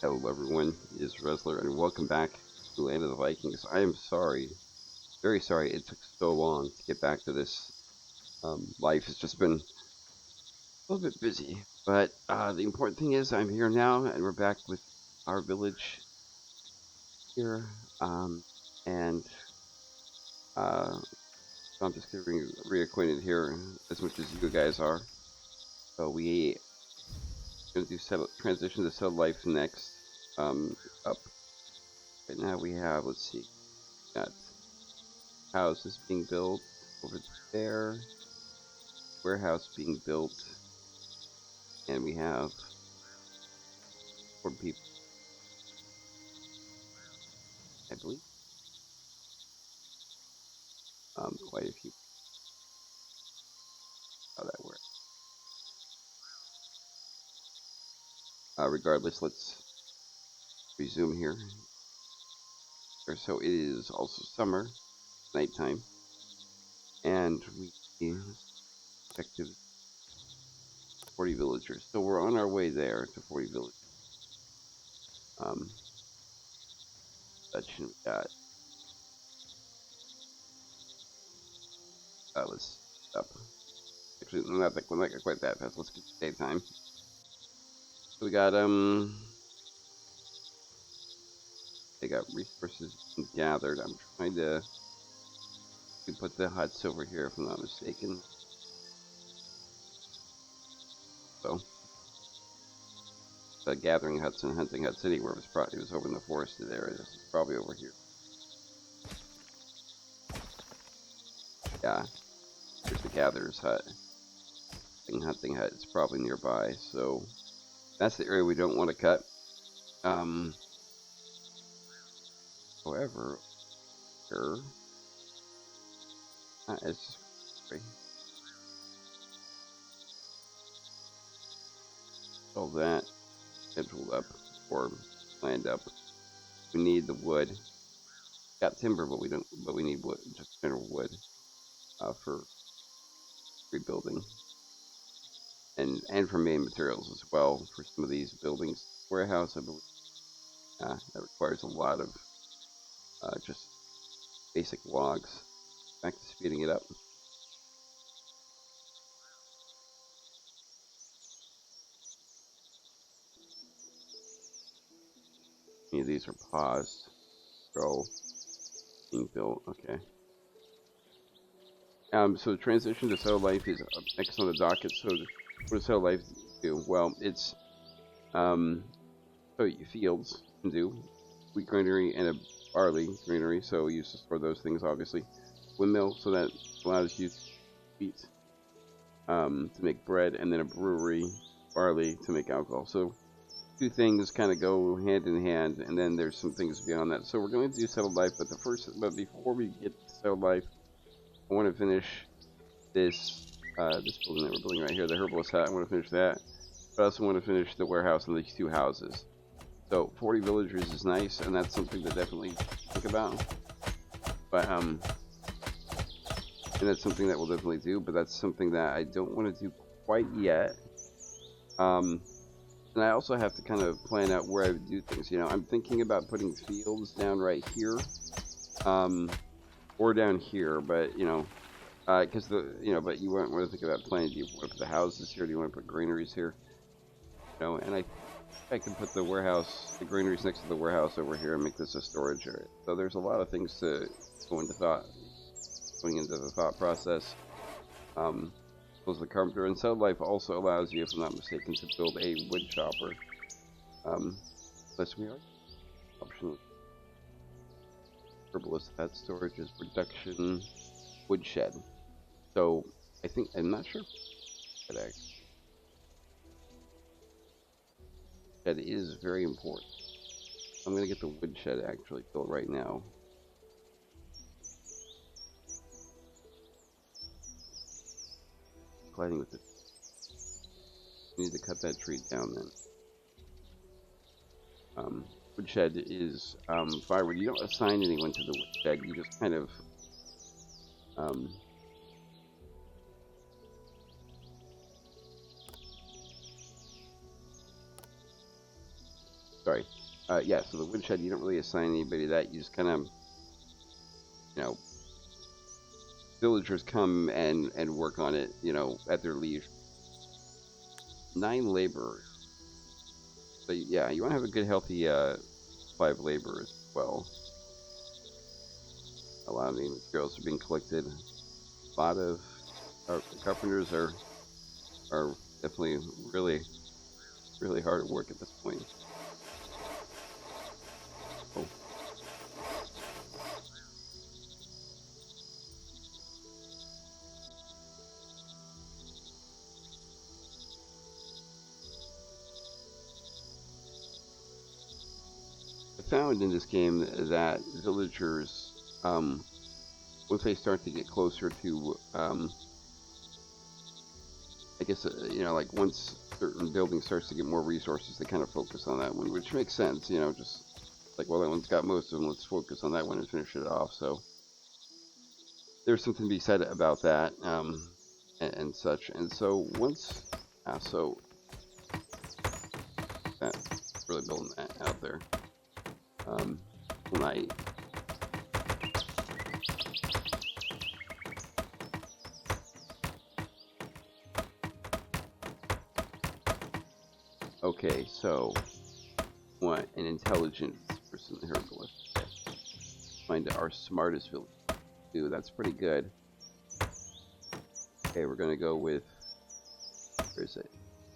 Hello everyone, it is Resler and welcome back to Land of the Vikings. I am sorry, very sorry it took so long to get back to this. Life has just been a little bit busy, but the important thing is I'm here now and we're back with our village here. And so I'm just getting reacquainted here as much as you guys are. So we going to do transition to settled life next. Up right now we have, let's see, got houses being built over there, warehouse being built, and we have 4 people, I believe. Quite a few. How that works. Regardless, let's resume here. So it is also summer, nighttime, and we effective 40 villagers. So we're on our way there to 40 villagers. Dutch and we got let's up. Actually, not quite that fast. Let's get to daytime. So we got they got resources gathered. I'm trying to put the huts over here if I'm not mistaken. So gathering huts and hunting huts anywhere was probably over in the forested area. This is probably over here. Yeah, there's the gatherer's hut. Hunting hut is probably nearby. So that's the area we don't want to cut. However, here, it's just great. All that scheduled up or planned up. We need the wood. Got timber, but we don't. But we need wood, just general wood, for rebuilding, and for main materials as well for some of these buildings. Warehouse, I believe, that requires a lot of just basic logs. Back to speeding it up. Any of these are paused. Go. Being built. Okay. So the transition to settled life is up next on the docket. So what does settled life do? Well, it's so fields can do wheat granary and a barley granary. So we used to store those things, obviously. Windmill, so that allows you wheat to make bread, and then a brewery, barley to make alcohol. So 2 things kind of go hand in hand, and then there's some things beyond that. So we're going to do settled life, but before we get to settled life, I want to finish this this building that we're building right here, the herbalist hut. I want to finish that, but I also want to finish the warehouse and these 2 houses. So 40 villagers is nice, and that's something to definitely think about. But and that's something that we'll definitely do. But that's something that I don't want to do quite yet. And I also have to kind of plan out where I would do things. You know, I'm thinking about putting fields down right here, or down here. But you know, because but you want to think about planning. Do you want to put the houses here? Do you want to put granaries here? You know, and I can put the granaries next to the warehouse over here and make this a storage area. So there's a lot of things to going into the thought process. The carpenter, and settled life also allows you, if I'm not mistaken, to build a wood chopper. Unless we are optional. Herbalist hut, storage is production, woodshed. So I think I'm not sure. That is very important. I'm gonna get the woodshed actually built right now. Colliding with it. We need to cut that tree down then. Woodshed is firewood. You don't assign anyone to the woodshed. You just kind of Sorry. Yeah, so the woodshed, you don't really assign anybody that. You just kind of, you know, villagers come and work on it, you know, at their leisure. 9 laborers. So yeah, you want to have a good, healthy 5 laborers as well. A lot of the materials are being collected. A lot of carpenters are definitely really hard at work at this point. Oh. I found in this game that villagers, once they start to get closer to, I guess, you know, like once certain building starts to get more resources, they kind of focus on that one, which makes sense, you know, just like, well, that one's got most of them, let's focus on that one and finish it off. So there's something to be said about that, and such. And so once, so that's really building that out there. Tonight. Okay, so want an intelligent person herbalist. Okay. Find our smartest village. Dude, that's pretty good. Okay, we're gonna go with, where is it?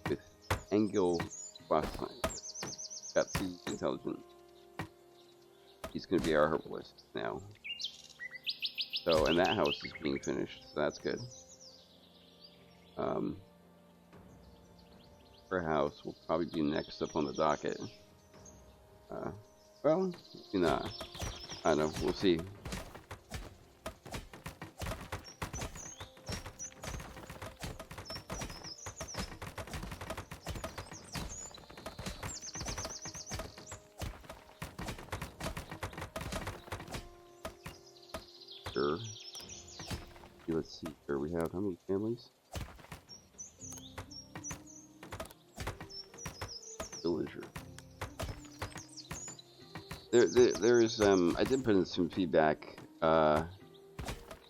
With Engel Boston. Got 2 intelligent. He's gonna be our herbalist now. So, and that house is being finished, so that's good. Her house will probably be next up on the docket. Well, maybe not. I don't know. We'll see. Sure. Let's see here. We have how many families? Villager. There's I did put in some feedback not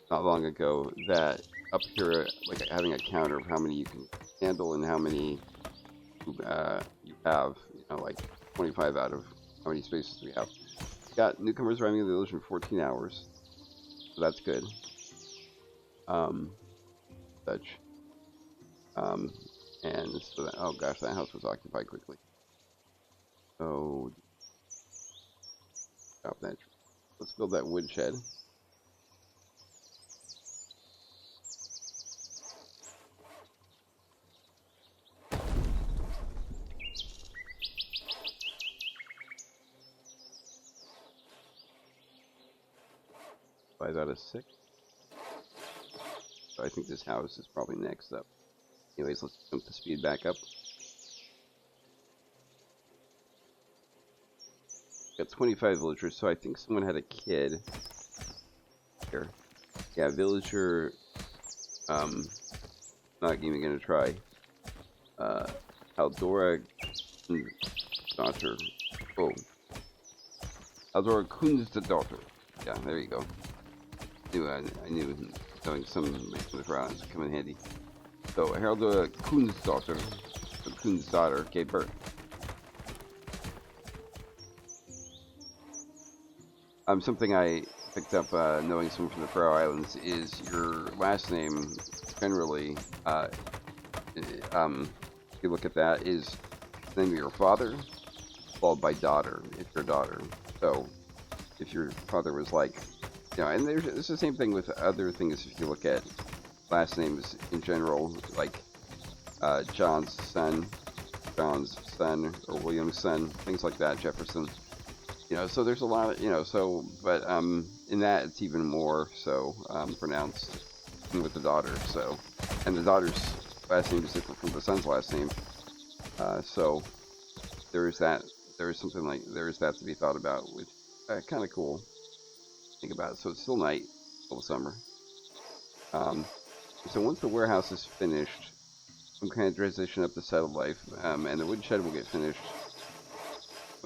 long ago that up here, like having a counter of how many you can handle and how many you have, you know, like 25 out of how many spaces we have. Got newcomers arriving in the village in 14 hours, so that's good. Such. And so that, oh gosh, that house was occupied quickly. So, stop that. Let's build that woodshed. Five out of 6. So I think this house is probably next up. Anyways, let's jump the speed back up. Got 25 villagers, so I think someone had a kid. Here. Yeah, villager, not even gonna try. Aldora daughter. Oh. Aldora Kun's the daughter. Yeah, there you go. I knew knowing some from the Browns would come in handy. So, Aldora Kun's daughter. Kun's daughter gave birth. Something I picked up knowing someone from the Faroe Islands is your last name generally, if you look at that, is the name of your father followed by daughter, if your daughter. So if your father was like, you know, and it's the same thing with other things. If you look at last names in general, like John's son, or William's son, things like that, Jefferson. You know, so there's a lot of, you know, so, but in that it's even more so pronounced with the daughter. So, and the daughter's last name is different from the son's last name. So there is that. There is something like there is that to be thought about, which kind of cool. Think about it. So it's still night, still summer. So once the warehouse is finished, I'm kind of transition up to settled life, and the woodshed will get finished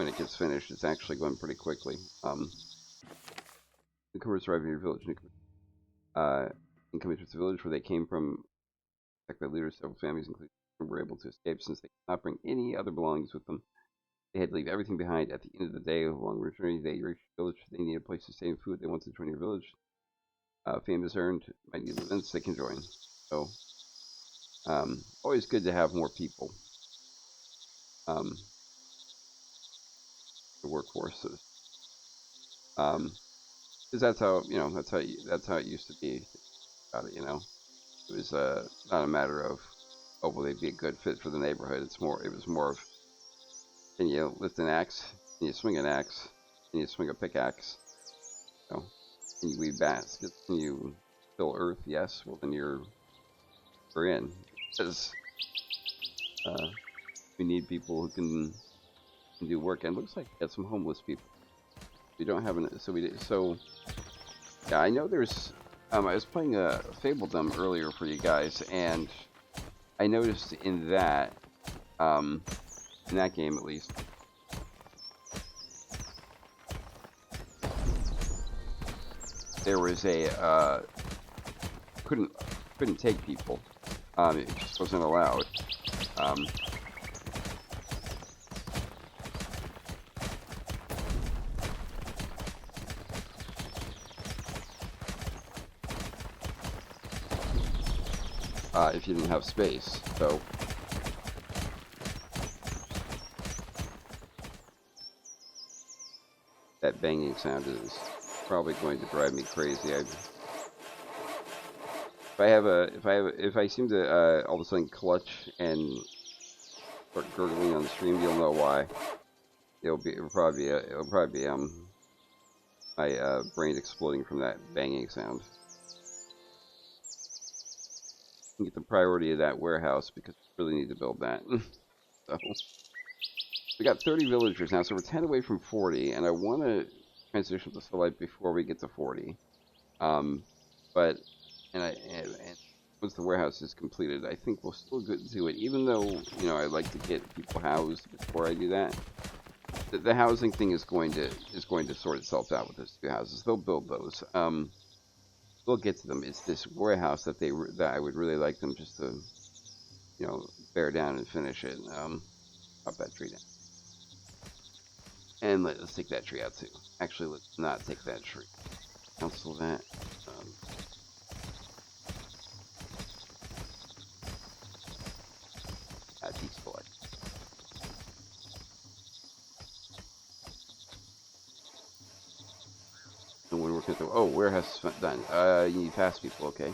when it gets finished, it's actually going pretty quickly. Newcomers arrive in your village. Incomers to the village where they came from, attacked by leaders. Several families, including were able to escape since they could not bring any other belongings with them. They had to leave everything behind. At the end of the day, along returning, they reached the village. They needed a place to stay and food. They wanted to join your village. Fame is earned. Might need events they can join. So, always good to have more people. The workforce. Because that's how it used to be. About it, it was not a matter of, oh, will they be a good fit for the neighborhood? It was more of, can you lift an axe? Can you swing an axe? Can you swing a pickaxe? Can you weave baskets? Can you fill earth? Yes. Well, then we're in. Because we need people who can do work. And it looks like we got some homeless people. We don't have yeah, I know there's. I was playing Fabledom earlier for you guys, and I noticed in that game at least, there was a couldn't take people. It just wasn't allowed. If you didn't have space, so that banging sound is probably going to drive me crazy. If I seem to all of a sudden clutch and start gurgling on the stream, you'll know why. It'll probably be my brain exploding from that banging sound. Get the priority of that warehouse because we really need to build that. So we got 30 villagers now, so we're 10 away from 40, and I want to transition to Soulite before we get to 40. But once the warehouse is completed, I think we'll still do it, even though I like to get people housed before I do that. The housing thing is going to sort itself out with those two houses. They'll build those. We'll get to them. It's this warehouse that I would really like them just to, bear down and finish it. Pop that tree down. And let's take that tree out too. Actually, let's not take that tree. Cancel that. Deselect. And when we're going to, warehouse is done. You need fast people, okay.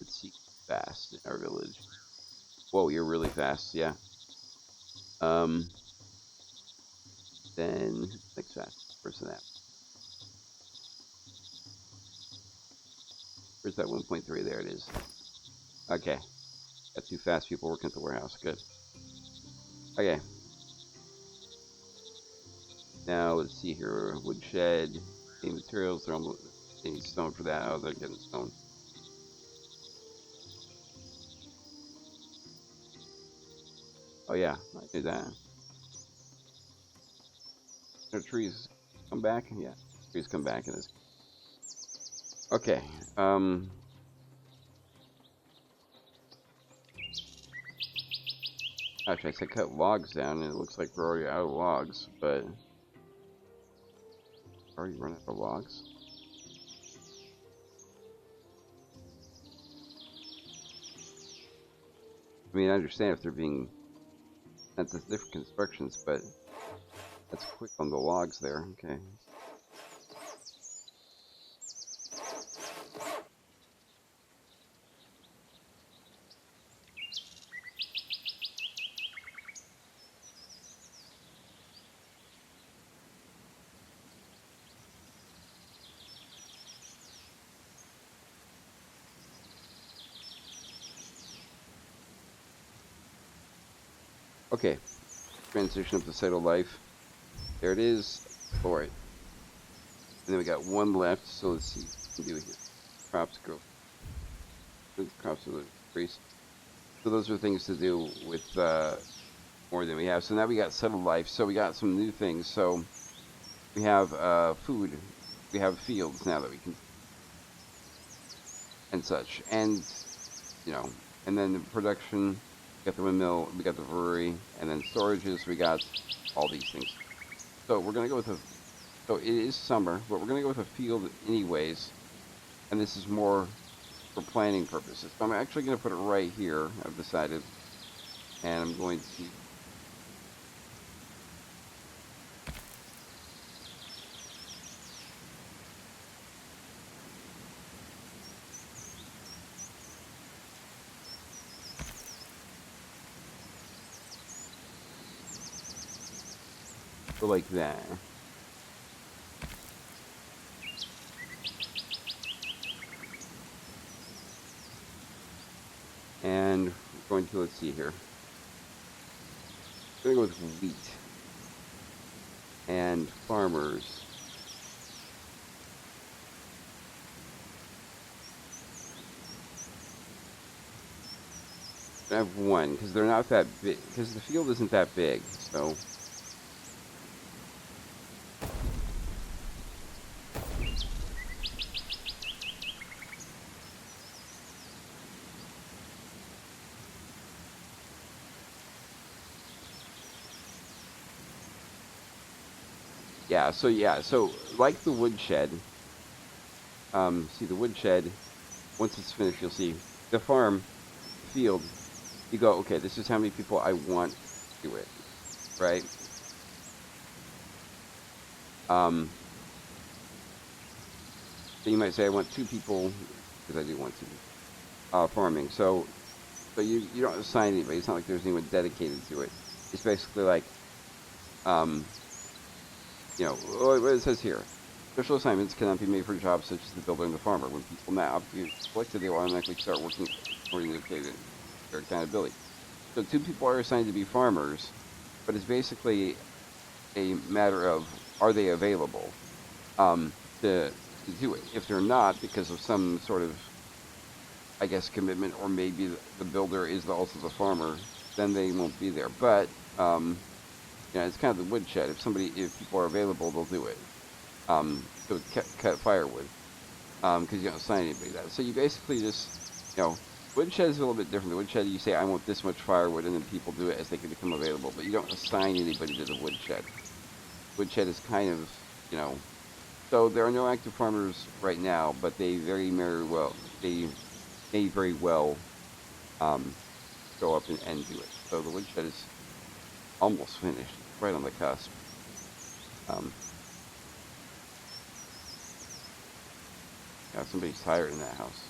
Let's see, fast in our village. Whoa, you're really fast, yeah. Then, next fast, person that. Where's that 1.3? There it is. Okay. Got two fast people working at the warehouse, good. Okay. Now, let's see here, woodshed. Materials, they need stone for that. Oh, they're getting stone. Oh yeah, I knew that. Their trees come back? Yeah, trees come back in this. Okay, actually, I said cut logs down, and it looks like we're already out of logs, but already run out of logs. I mean, I understand if they're being that's different constructions, but that's quick on the logs there. Okay. Okay, transition of the settle life. There it is. Alright. And then we got one left, so let's see what we can do here. Crops grow. Crops will increase. So those are things to do with more than we have. So now we got settled life. So we got some new things. So we have food. We have fields now that we can and such. And and then the production. We got the windmill. We got the brewery, and then storages. We got all these things. So we're gonna go with a. So it is summer, but we're gonna go with a field anyways. And this is more for planning purposes. So I'm actually gonna put it right here. I've decided, and I'm going to. Go like that. And we're going to, let's see here. I'm going to go with wheat. And farmers. I have one, because they're not that big, because the field isn't that big, so. Yeah, so like the woodshed, see the woodshed, once it's finished, you'll see the farm, the field, you go, okay, this is how many people I want to do it, right? So you might say, I want 2 people, because I do want 2 farming, so you don't assign anybody, it's not like there's anyone dedicated to it, it's basically like, what it says here. Special assignments cannot be made for jobs such as the builder and the farmer. When people now be selected, they will automatically start working according to their accountability. So 2 people are assigned to be farmers, but it's basically a matter of, are they available to do it? If they're not, because of some sort of, I guess, commitment, or maybe the builder is also the farmer, then they won't be there. But it's kind of the woodshed. If people are available, they'll do it. So cut firewood, because you don't assign anybody that. So you basically just, woodshed is a little bit different. The woodshed, you say, I want this much firewood, and then people do it as they can become available. But you don't assign anybody to the woodshed. Woodshed is kind of, so there are no active farmers right now, but they may very well go up and do it. So the woodshed is almost finished, right on the cusp. Yeah, somebody's tired in that house.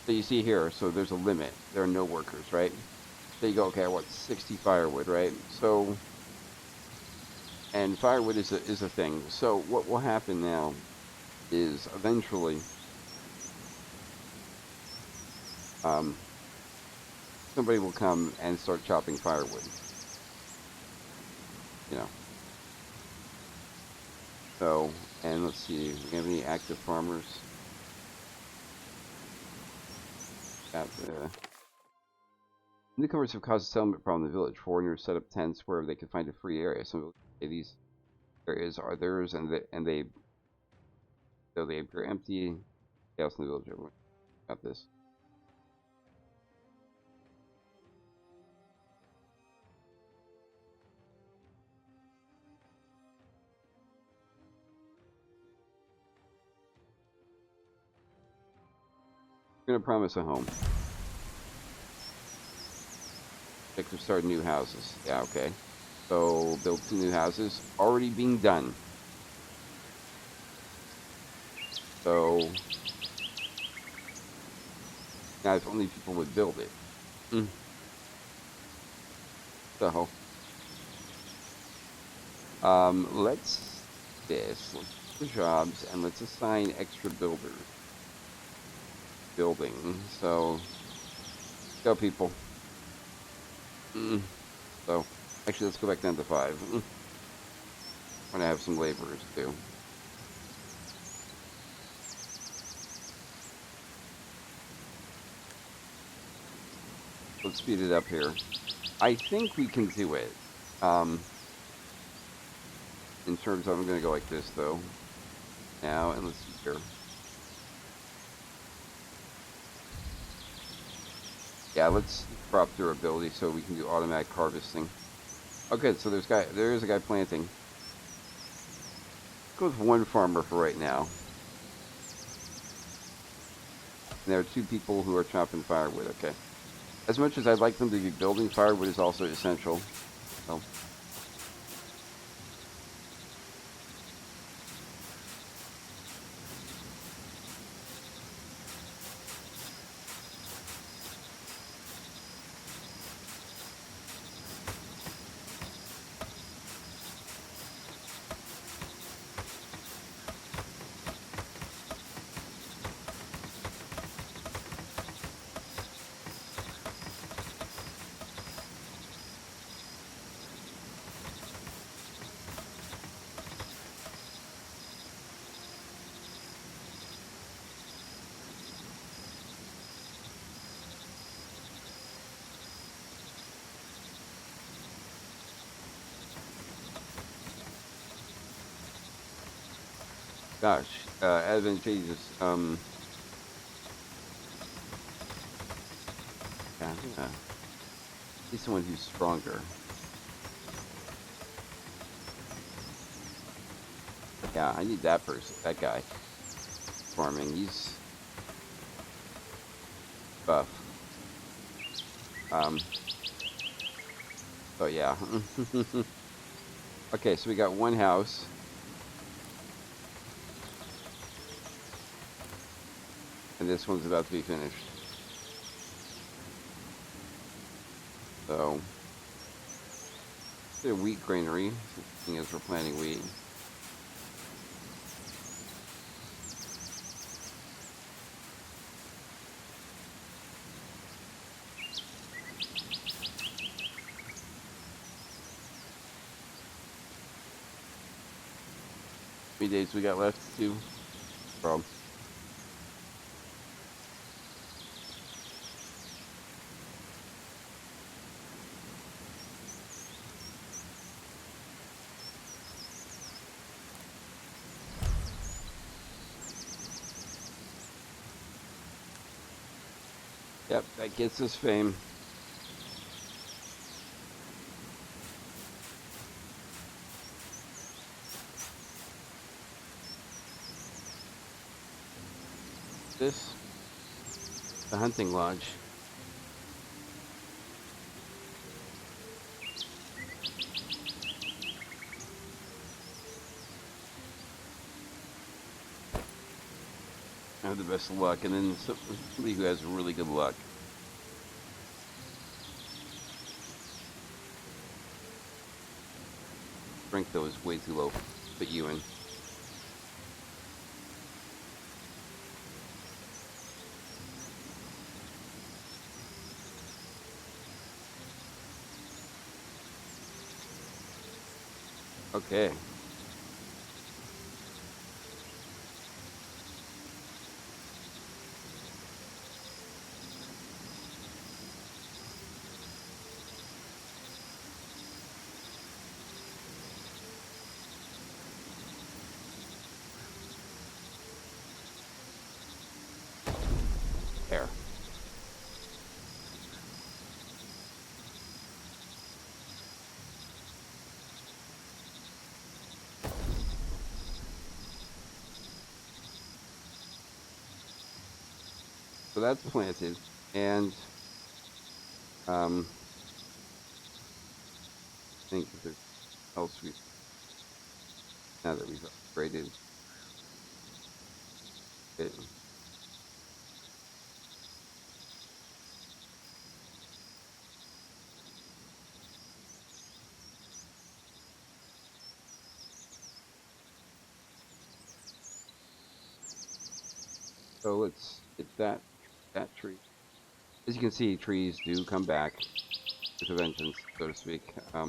So you see here, so there's a limit. There are no workers, right? So you go, okay, I want 60 firewood, right? So, and firewood is a thing. So what will happen now is eventually, somebody will come and start chopping firewood. So, and let's see, do we have any active farmers? Got the newcomers have caused a settlement problem in the village. Foreigners set up tents wherever they can find a free area. Some of these areas are theirs, and they appear empty. Chaos in the village. Everyone got this. I'm gonna promise a home. They could start new houses. Yeah, okay. So build 2 new houses. Already being done. So now if only people would build it. So let's do jobs, and let's assign extra builders. Building. So go, people. So actually, let's go back down to 5. I'm gonna have some laborers too. Let's speed it up here. I think we can do it. Um, in terms of, I'm going to go like this though. Now, and let's see here. Yeah, let's drop durability so we can do automatic harvesting. Okay, so there is a guy planting. Go with one farmer for right now. And there are two people who are chopping firewood. Okay. As much as I'd like them to be building, firewood is also essential. So. Gosh, advantageous. Yeah. He's someone who's stronger. Yeah, I need that person, that guy. Farming, he's buff. So yeah. Okay, so we got one house. And this one's about to be finished. So, it's a wheat granary, seeing as we're planting wheat. How many days we got left? 2? Bro. Yep, that gets us fame. This, the hunting lodge. I have the best of luck, and then somebody who has really good luck. Strength though is way too low. Put you in. Okay. There. So that's planted, and I think that there's else we now that we've upgraded it. So let's get that tree. As you can see, trees do come back with a vengeance, so to speak. I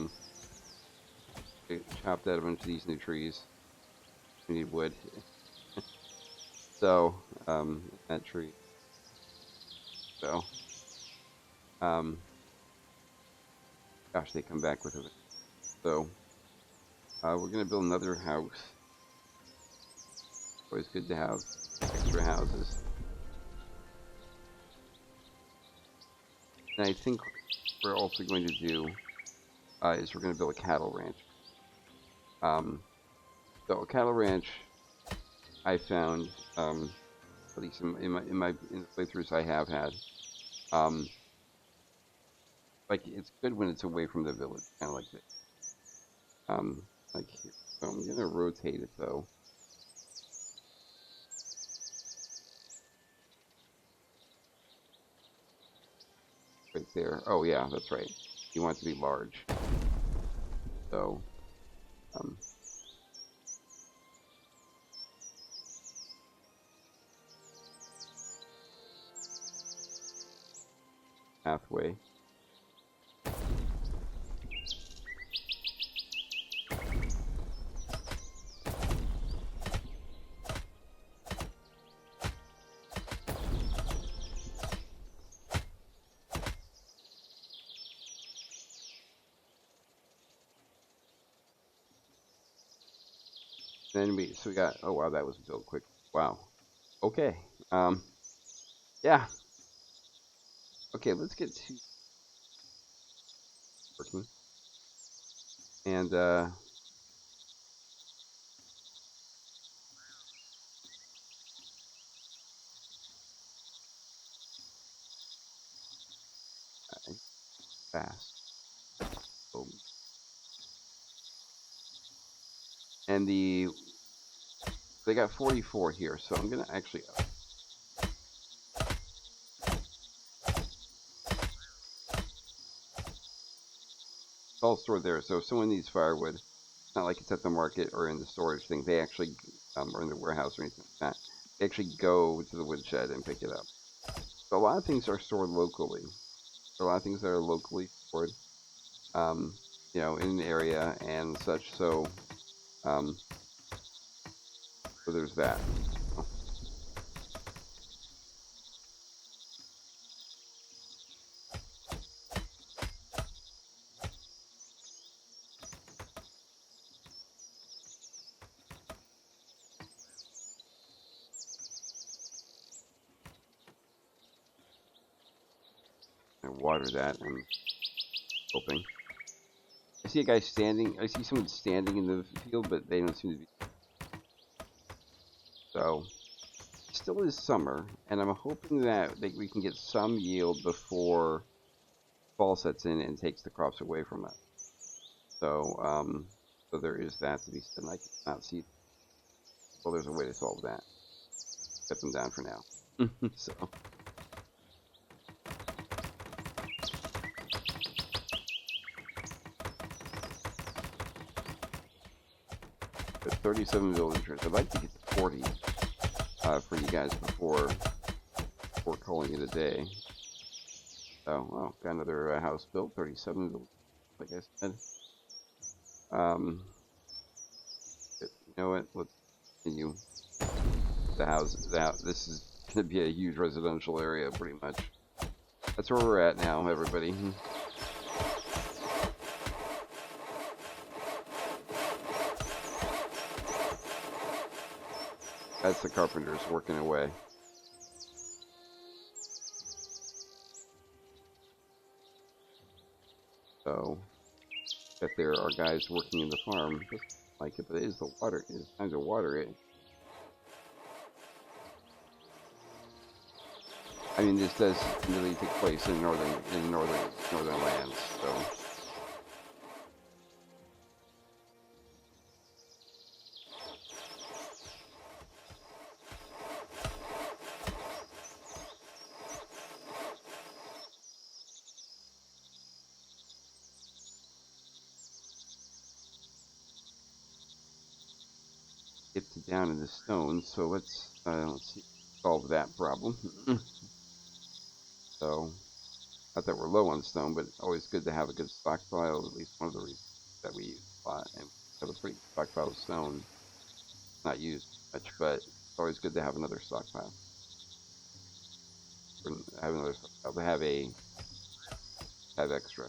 chopped out a bunch of these new trees. We need wood. So, that tree. So, Um, gosh, they come back with it. So we're gonna build another house. Always good to have extra houses. And I think we're also going to do is we're going to build a cattle ranch. So a cattle ranch, I found, at least in the playthroughs I have had, like it's good when it's away from the village, kind of like this. Like here. So I'm going to rotate it though. Right there. Oh yeah, that's right. You want it to be large. So, pathway. Then so we got, oh wow, that was built quick. Wow. Okay. Yeah. Okay, let's get to working. And, fast. Oh. And they got 44 here, so I'm gonna actually it's all stored there. So if someone needs firewood, it's not like it's at the market or in the storage thing. They actually, or in the warehouse or anything like that. They actually go to the woodshed and pick it up. So a lot of things are stored locally. A lot of things that are locally stored, you know, in the area and such. So, so there's that. And water that. I'm hoping. I see a guy standing. I see someone standing in the field, but they don't seem to be. So, it still is summer, and I'm hoping that we can get some yield before fall sets in and takes the crops away from us. So, so there is that to be said. And I cannot see. Well, there's a way to solve that. Cut them down for now. So. 37 villagers. I'd like to get to 40 for you guys before calling it a day. So, well, got another house built. 37 villagers, like I said. You know what? Let's continue. The house. This is going to be a huge residential area, pretty much. That's where we're at now, everybody. That's the carpenters working away. So, that there are guys working in the farm, just like it, but it is the water. It's time to water it. I mean, this does really take place in northern lands, so. Get down in the stone, so let's see, solve that problem. So, not that we're low on stone, but always good to have a good stockpile. At least one of the reasons that we use a lot, and we have a pretty stockpile of stone, not used much, but it's always good to have another stockpile. To have a have extra.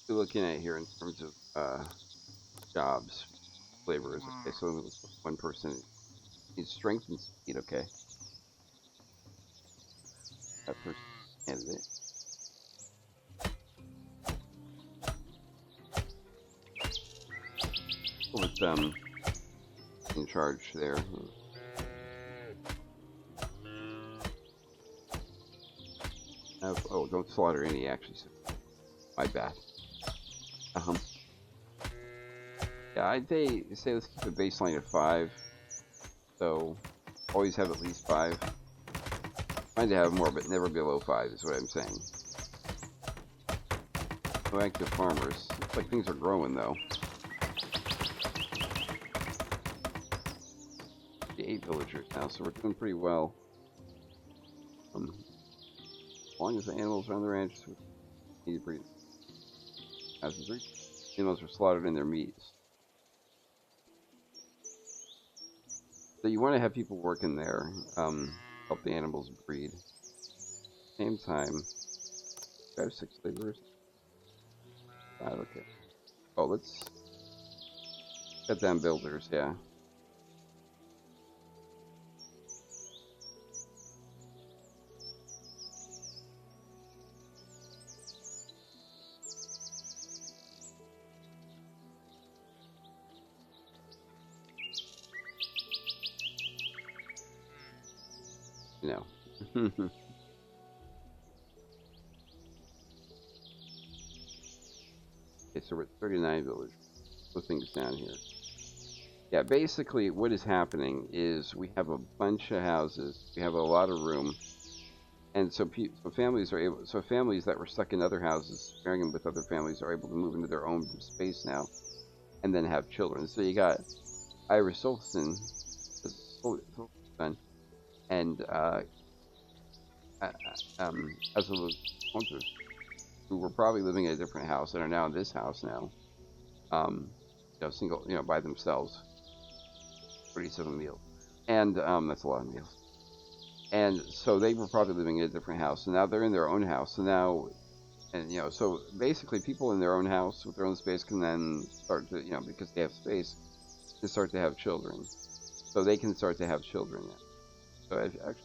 We're looking at here in terms of jobs, laborers. Okay, so let's put one person needs strength and speed. Okay, that person candidate. With in charge there. Oh, don't slaughter any actually. My bad. Yeah, I'd say let's keep a baseline of 5. So always have at least 5. Trying to have more, but never below 5 is what I'm saying. No active farmers. Looks like things are growing though. 8 villagers now, so we're doing pretty well. As long as the animals are on the ranch, we need to breed. As the animals are slaughtered in their meats. So you want to have people working there, help the animals breed. Same time, I have 6 laborers. Okay. Oh, let's cut down builders, yeah. No. Okay, so we're at 39 villagers. Put things down here. Yeah, basically what is happening is we have a bunch of houses. We have a lot of room. And so, families are able. So families that were stuck in other houses, sharing them with other families, are able to move into their own space now, and then have children. So you got Iris Solston, son, and as a who were probably living in a different house and are now in this house now, single, by themselves. 47 meals, and that's a lot of meals. And so they were probably living in a different house, and now they're in their own house. So now, and so basically, people in their own house with their own space can then start to, because they have space, can start to have children. So they can start to have children now. So actually,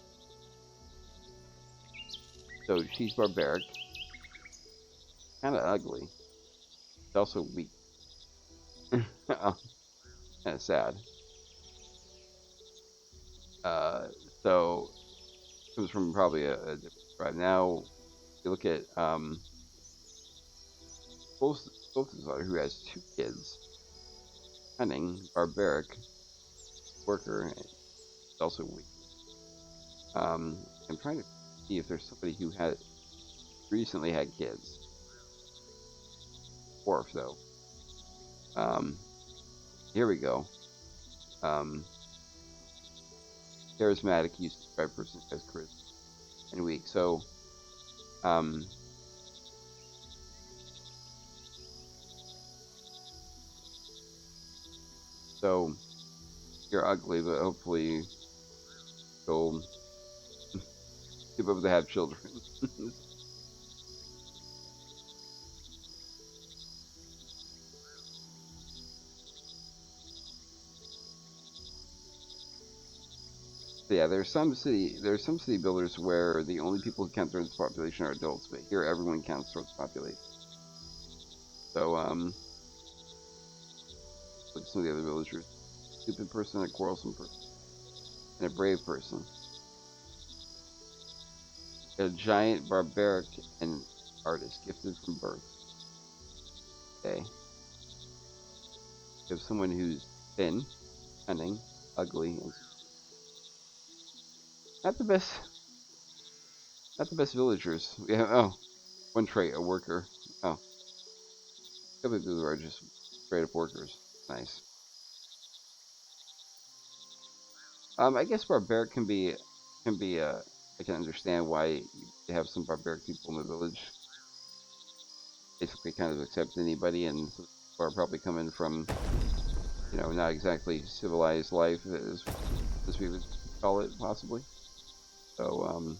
so she's barbaric, kind of ugly. It's also weak. Kind of sad. So comes from probably a different tribe. Now you look at Boltzar, who has 2 kids. Cunning, barbaric, worker, and also weak. I'm trying to see if there's somebody who had recently had kids. Dwarf though. Here we go. Charismatic, use to describe person as charisma, and weak. So, so you're ugly, but hopefully you'll be able to have children. Yeah, there's some city builders where the only people who count towards the population are adults, but here everyone counts towards the population. So, look at some of the other villagers. Stupid person, a quarrelsome person, and a brave person. A giant, barbaric, and artist, gifted from birth. Okay. You have someone who's thin, cunning, ugly, and not the best villagers. We have one trait, a worker. Oh, a couple of people are just straight up workers. Nice. I guess barbaric can be. I can understand why you have some barbaric people in the village. Basically, kind of accept anybody, and are probably coming from, not exactly civilized life as we would call it, possibly. So,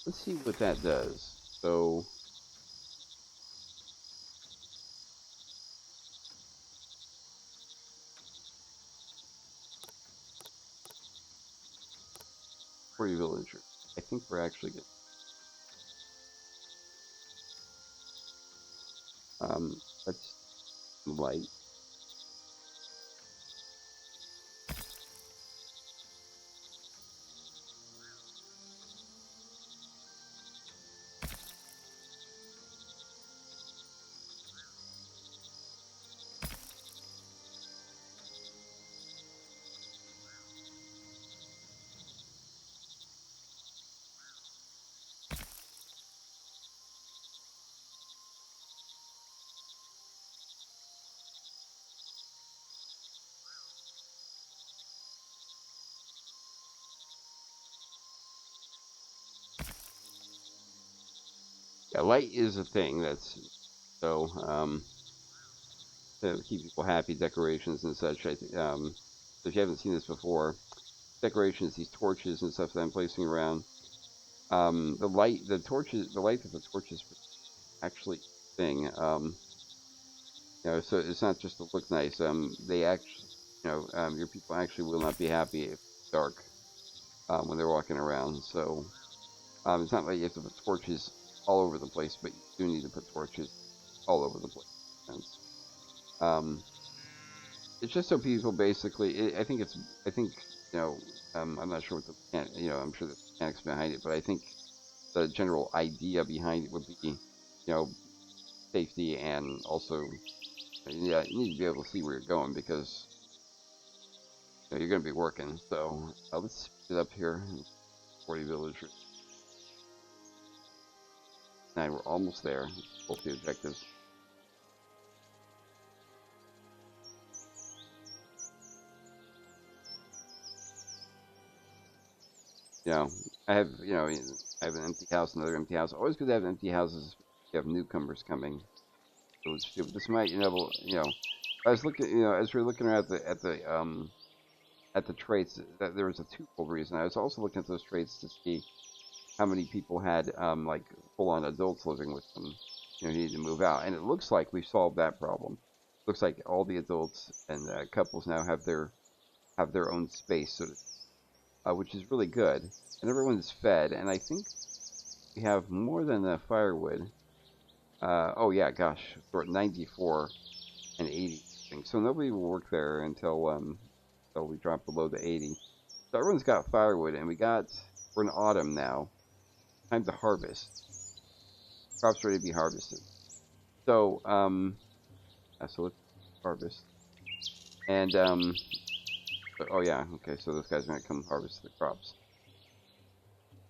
let's see what that does. So, 40 villagers. I think we're actually good. Let's light. Yeah, light is a thing. That's so to keep people happy. Decorations and such. I think. So if you haven't seen this before, decorations, these torches and stuff that I'm placing around. The torches, the light that the torches actually thing. So it's not just to look nice. They actually, your people actually will not be happy if it's dark when they're walking around. So it's not like you have to put torches all over the place, but you do need to put torches all over the place. Um, it's just so people basically. I think I'm not sure what the I'm sure the mechanics behind it, but I think the general idea behind it would be, safety and also, yeah, you need to be able to see where you're going because you're going to be working. So let's speed it up here. 40 villagers. And we're almost there. Both the objectives. I have, I have an empty house, another empty house. Always good to have empty houses if you have newcomers coming. So let's see. This might, I was looking, as we were looking around at the traits, that there was a twofold reason. I was also looking at those traits to see how many people had like full-on adults living with them, needed to move out, and it looks like we've solved that problem. Looks like all the adults and couples now have their own space, which is really good, and everyone's fed. And I think we have more than the firewood. Oh yeah, gosh, we're at 94 and 80. So nobody will work there until we drop below the 80. So everyone's got firewood, and we're in autumn now. Time to harvest. Crops ready to be harvested. So so let's harvest. And oh yeah, okay. So those guys are gonna come harvest the crops.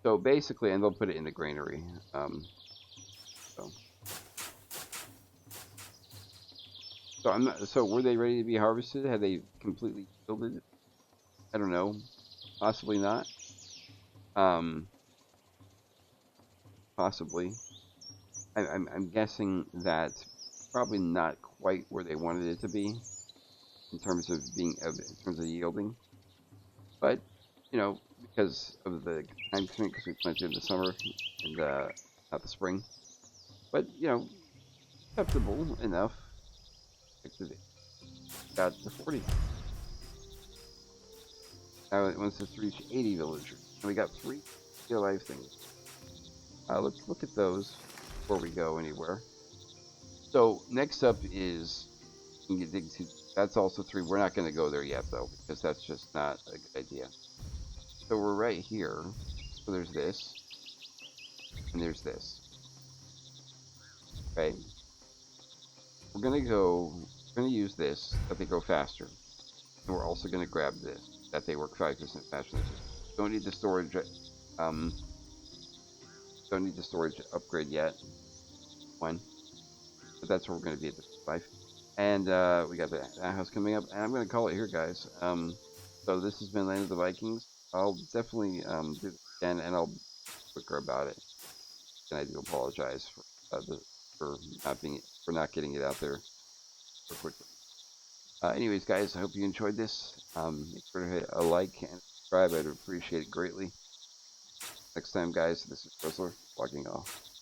So basically, and they'll put it in the granary. So. So I'm not. So were they ready to be harvested? Had they completely yielded? I don't know. Possibly not. Possibly. I'm guessing that probably not quite where they wanted it to be in terms of yielding. But because of the time constraint, because we planted in the summer and not the spring. But acceptable enough. Got to 40. Now it wants us to reach 80 villagers. And we got 3 real life things. Let's look at those before we go anywhere. So next up is that's also 3. We're not going to go there yet though, because that's just not a good idea. So we're right here. So there's this, and there's this. Okay. We're gonna use this, but they go faster. And we're also going to grab this, that they work 5% faster than this. Don't need the storage, um, don't need the storage upgrade yet. One, but that's where we're going to be at the 5. And we got that house coming up, and I'm going to call it here, guys. So this has been Land of the Vikings. I'll definitely do this again, and I'll be quicker about it. And I do apologize for not getting it out there so quickly. Anyways, guys, I hope you enjoyed this. Make sure to hit a like and subscribe. I'd appreciate it greatly. Next time, guys, this is Grizzler logging off.